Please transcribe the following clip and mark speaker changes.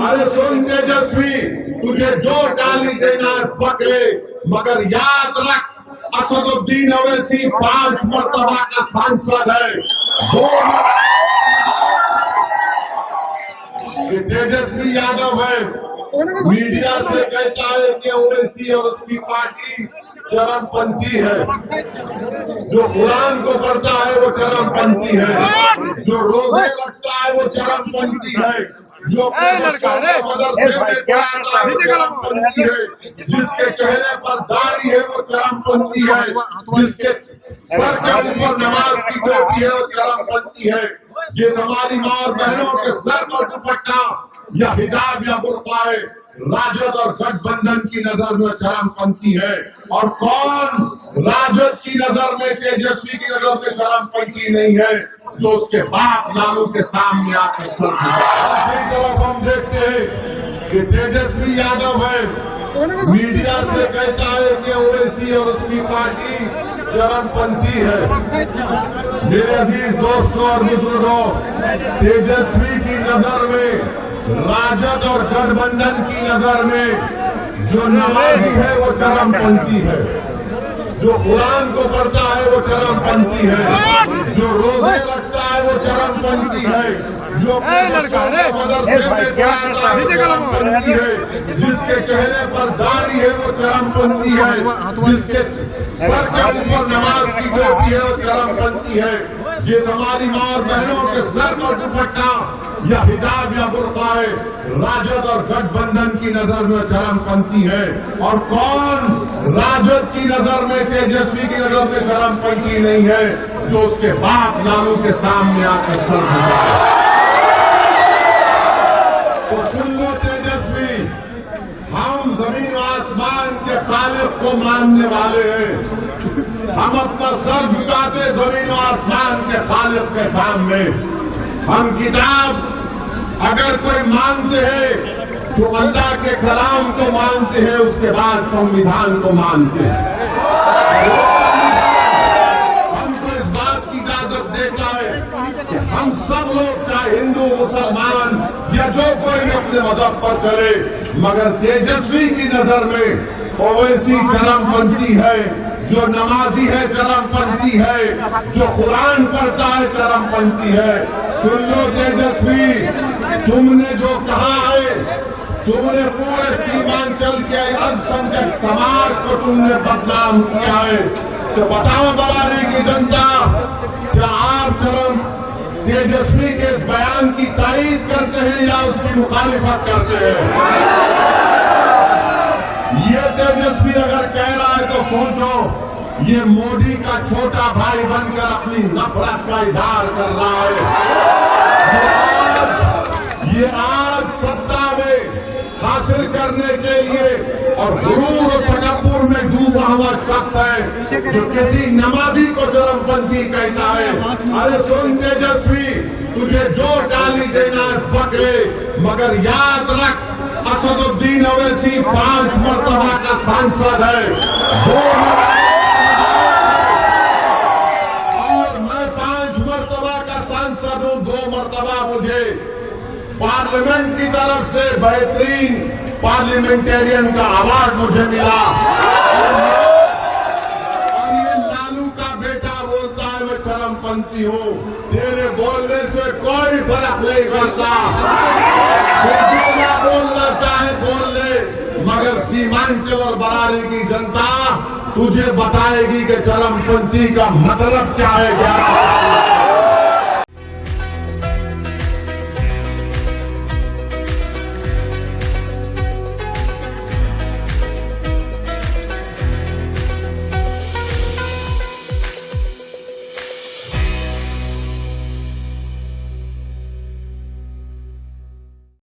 Speaker 1: अरे सुन तेजस्वी, तुझे जो गाली देना है पकड़े, मगर याद रख असदुद्दीन अवैसी 5 मरतबा का सांसद है। तेजस्वी यादव है, मीडिया से कहता है कि ओवैसी और उसकी पार्टी चरमपंथी है। जो कुरान को पढ़ता है वो चरमपंथी है, जो रोजे रखता है वो चरमपंथी है, जो मदरसे में पढ़ाता है वो चरमपंथी है, जिसके चेहरे पर दाढ़ी है वो चरमपंथी है, जिसके सर के ऊपर नमाज की टोपी है वो चरमपंथी है। ये हमारी माँ और बहनों के सर पर दुपट्टा या हिजाब या बुर्का है, राजद और गठबंधन की नजर में चरमपंथी है। और कौन राजद की नजर में, तेजस्वी की नजर में चरमपंथी नहीं है, जो उसके बाप लालू के सामने आकर सर दूसरी तरफ हम देखते हैं कि तेजस्वी यादव है, मीडिया से कहता है कि ओवैसी और उसकी पार्टी चरमपंथी है। मेरे अजीज दोस्तों और बुजुर्गों, तेजस्वी की नजर में, राजद और गठबंधन की नजर में जो नमाजी है वो चरमपंथी है, जो कुरान को पढ़ता है वो चरमपंथी है, जो रोजे रखता है वो चरमपंथी है, जो मदरसे में पढ़ाता है वो चरमपंथी है, जिसके चेहरे पर दाढ़ी है वो चरमपंथी है, जिसके सर के ऊपर नमाज की टोपी है वो चरमपंथी है। ये हमारी माँ और बहनों के सर पर दुपट्टा या हिजाब या बुर्का है, राजद और गठबंधन की नजर में चरमपंथी है। और कौन राजद की नजर में, तेजस्वी की नजर में चरमपंथी नहीं है, जो उसके बाप लालू के सामने आकर सर झुकाए। तो सुन लो तेजस्वी, हम जमीन आसमान के खालिक को मानने वाले हैं। हम अपना सर झुकाते जमीन आसमान के खालिक के सामने। हम किताब अगर कोई मानते हैं तो अल्लाह के कलाम को मानते हैं, उसके बाद संविधान को मानते हैं। हमको इस बात की इजाजत देता है कि हम सब लोग, चाहे हिंदू मुसलमान या जो कोई भी अपने मजहब पर चले, मगर तेजस्वी की नजर में ओवैसी चरमपंथी है, जो नमाजी है चरमपंथी है, जो कुरान पढ़ता है चरमपंथी है। सुन लो तेजस्वी, तुमने जो कहा है, तुमने पूरे सीमांचल के अल्पसंख्यक समाज को तुमने बदनाम किया है। तो बताओ बवाली की जनता, क्या आप तेजस्वी के इस बयान की तारीफ करते हैं या उसकी मुखालिफत करते हैं? ये तेजस्वी अगर कह रहा है तो सोचो, ये मोदी का छोटा भाई बनकर अपनी नफरत का इजहार कर रहा है। ये आज सत्ता में हासिल करने के लिए और गुरूर और तकब्बुर में डूबा हुआ शख्स है, जो किसी नमाजी को चरमपंथी कहता है। अरे सुन तेजस्वी, तुझे जो गाली देना है पकड़े, मगर याद रख असदुद्दीन अवैसी 5 मरतबा का सांसद है, और मैं 5 मरतबा का सांसद हूँ। 2 मरतबा मुझे पार्लियामेंट की तरफ से बेहतरीन पार्लियामेंटेरियन का अवार्ड मुझे मिला। और ये लालू का बेटा बोलता है मैं चरमपंथी हूँ। तेरे बोलने से कोई फर्क नहीं पड़ता, बोलना चाहे बोल ले, मगर सीमांचल और बरारी की जनता तुझे बताएगी कि चरमपंथी का मतलब क्या है, क्या